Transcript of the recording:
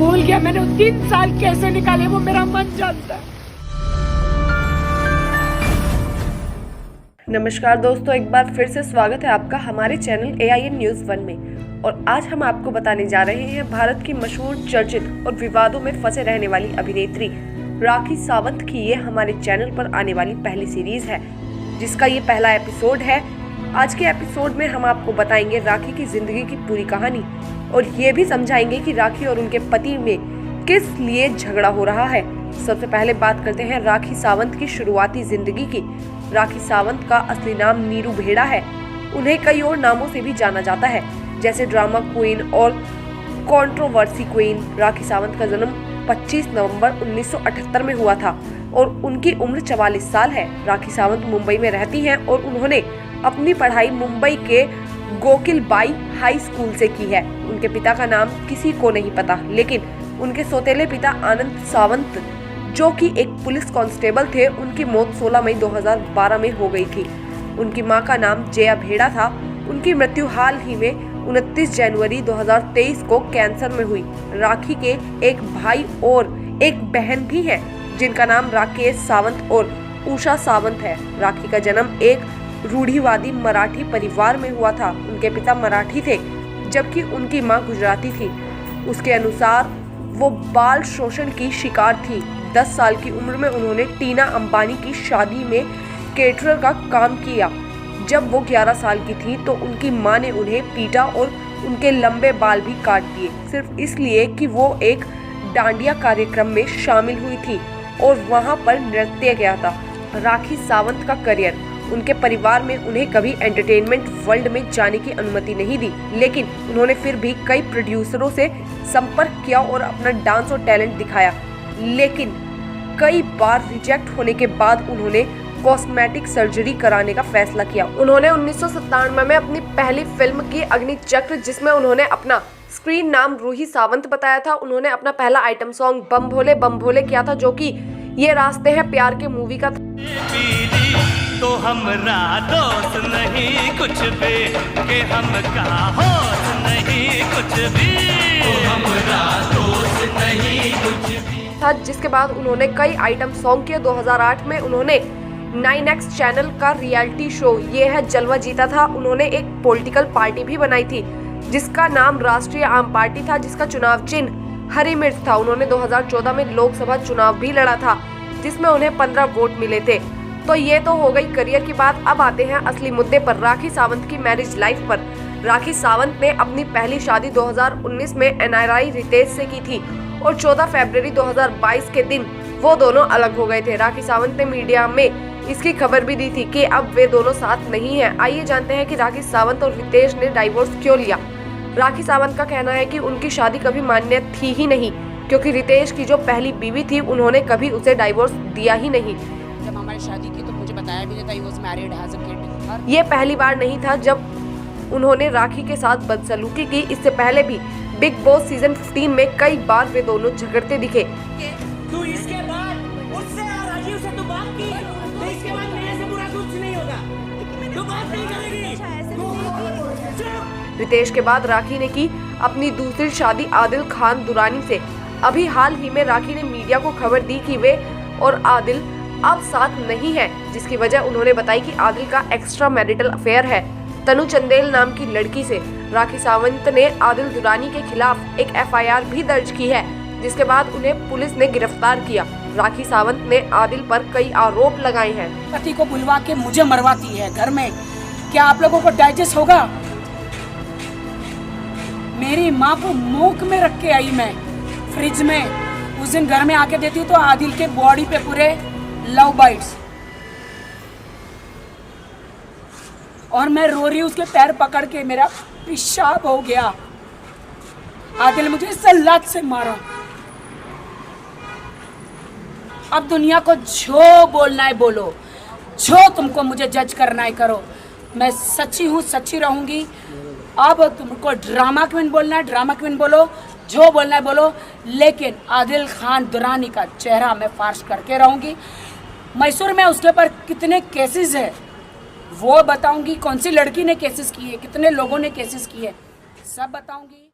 भूल गया। मैंने 3 साल कैसे निकाले वो मेरा मन जानता है। नमस्कार दोस्तों, एक बार फिर से स्वागत है आपका हमारे चैनल AIN न्यूज़ 1 में। और आज हम आपको बताने जा रहे हैं भारत की मशहूर, चर्चित और विवादों में फंसे रहने वाली अभिनेत्री राखी सावंत की ये हमारे चैनल पर आने वाली पहली सीरीज है, जिसका ये पहला एपिसोड है। आज के एपिसोड में हम आपको बताएंगे राखी की जिंदगी की पूरी कहानी और ये भी समझाएंगे कि राखी और उनके पति में किस लिए झगड़ा हो रहा है। सबसे पहले बात करते हैं राखी सावंत की शुरुआती जिंदगी की। राखी सावंत का असली नाम नीरू भेड़ा है। उन्हें कई और नामों से भी जाना जाता है, जैसे ड्रामा क्वीन और कंट्रोवर्सी क्वीन। राखी सावंत का जन्म 25 नवंबर 1978 में हुआ था और उनकी उम्र 44 साल है। राखी सावंत मुंबई में रहती हैं और उन्होंने अपनी पढ़ाई मुंबई के गोकिलबाई हाई स्कूल से की है। उनके पिता का नाम किसी को नहीं पता, लेकिन उनके सौतेले पिता आनंद सावंत, जो कि एक पुलिस कांस्टेबल थे, उनकी मौत 16 मई 2012 में हो गई थी। उनकी मां का नाम जया भेड़ा था। उनकी मृत्यु हाल ही में 29 जनवरी 2023 को कैंसर में हुई। राखी के एक भाई और एक बहन भी है, जिनका नाम राकेश सावंत और उषा सावंत है। राखी का जन्म एक रूढ़िवादी मराठी परिवार में हुआ था। उनके पिता मराठी थे, जबकि उनकी मां गुजराती थी। उसके अनुसार वो बाल शोषण की शिकार थी। 10 साल की उम्र में उन्होंने टीना अंबानी की शादी में केटरर का काम किया। जब वो 11 साल की थी तो उनकी मां ने उन्हें पीटा और उनके लंबे बाल भी काट दिए, सिर्फ इसलिए कि वो एक डांडिया कार्यक्रम में शामिल हुई थी और वहां पर नृत्य किया था। राखी सावंत का करियर, उनके परिवार में उन्हें कभी एंटरटेनमेंट वर्ल्ड में जाने की अनुमति नहीं दी, लेकिन उन्होंने फिर भी कई प्रोड्यूसरों से संपर्क किया और अपना डांस और टैलेंट दिखाया। लेकिन कई बार रिजेक्ट होने के बाद उन्होंने कॉस्मेटिक सर्जरी कराने का फैसला किया। उन्होंने 1997 में अपनी पहली फिल्म की अग्निचक्र, जिसमें उन्होंने अपना स्क्रीन नाम रूही सावंत बताया था। उन्होंने अपना पहला आइटम सॉन्ग बम भोले किया था, जो कि ये रास्ते हैं प्यार के मूवी का तो हमरा दोस्त नहीं कुछ भी के हम का होश नहीं कुछ भी, तो हमरा दोस्त नहीं कुछ भी था। जिसके बाद उन्होंने कई आइटम सॉन्ग किए। 2008 में उन्होंने 9X चैनल का रियलिटी शो ये है जलवा जीता था। उन्होंने एक पॉलिटिकल पार्टी भी बनाई थी, जिसका नाम राष्ट्रीय आम पार्टी था, जिसका चुनाव चिन्ह हरी मिर्च था। उन्होंने 2014 में लोकसभा चुनाव भी लड़ा था, जिसमें उन्हें 15 वोट मिले थे। तो ये तो हो गई करियर की बात। अब आते हैं असली मुद्दे पर, राखी सावंत की मैरिज लाइफ पर। राखी सावंत ने अपनी पहली शादी 2019 में NRI रितेश से की थी और 14 फरवरी 2022 के दिन वो दोनों अलग हो गए थे। राखी सावंत ने मीडिया में इसकी खबर भी दी थी कि अब वे दोनों साथ नहीं हैं। आइए जानते हैं कि राखी सावंत और रितेश ने डाइवोर्स क्यों लिया। राखी सावंत का कहना है कि उनकी शादी कभी मान्य थी ही नहीं, क्योंकि रितेश की जो पहली बीवी थी उन्होंने कभी उसे डाइवोर्स दिया ही नहीं। जब हमारी शादी की तो मुझे बताया भी नहीं था, he was married, has a kid. ये पहली बार नहीं था जब उन्होंने राखी के साथ बदसलूकी की। इससे पहले भी बिग बॉस सीजन 15 में कई बार वे दोनों झगड़ते दिखे। तू इसके बाद उससे और राजीव से तू बात की, तो इसके बाद मेरे से बुरा कुछ नहीं होगा। तू बात नहीं करेगी। रितेश के बाद राखी ने की अपनी दूसरी शादी आदिल खान दुरानी से। अभी हाल ही में राखी ने मीडिया को खबर दी कि वे और आदिल अब साथ नहीं है, जिसकी वजह उन्होंने बताई कि आदिल का एक्स्ट्रा मैरिटल अफेयर है तनु चंदेल नाम की लड़की से। राखी सावंत ने आदिल दुरानी के खिलाफ एक FIR भी दर्ज की है, जिसके बाद उन्हें पुलिस ने गिरफ्तार किया। राखी सावंत ने आदिल पर कई आरोप लगाए हैं। पति को बुलवा के मुझे मरवाती है घर में, क्या आप लोगों को डाइजेस्ट होगा? मेरी माँ को मूक में रख के आई मैं फ्रिज में। उस दिन घर में आके देती हूँ तो आदिल के बॉडी पे पूरे लव बाइट्स, और मैं रो रही हूँ उसके पैर पकड़ के, मेरा पेशाब हो गया। आदिल मुझे इससे लात से मारा। अब दुनिया को जो बोलना है बोलो, जो तुमको मुझे जज करना है करो। मैं सच्ची हूँ, सच्ची रहूंगी। अब तुमको ड्रामा क्वीन बोलना है ड्रामा क्वीन बोलो, जो बोलना है बोलो, लेकिन आदिल खान दुरानी का चेहरा मैं फार्श करके रहूंगी। मैसूर में उसके पर कितने केसेस है वो बताऊंगी, कौन सी लड़की ने केसेस किए, कितने लोगों ने केसेस किए, सब बताऊंगी।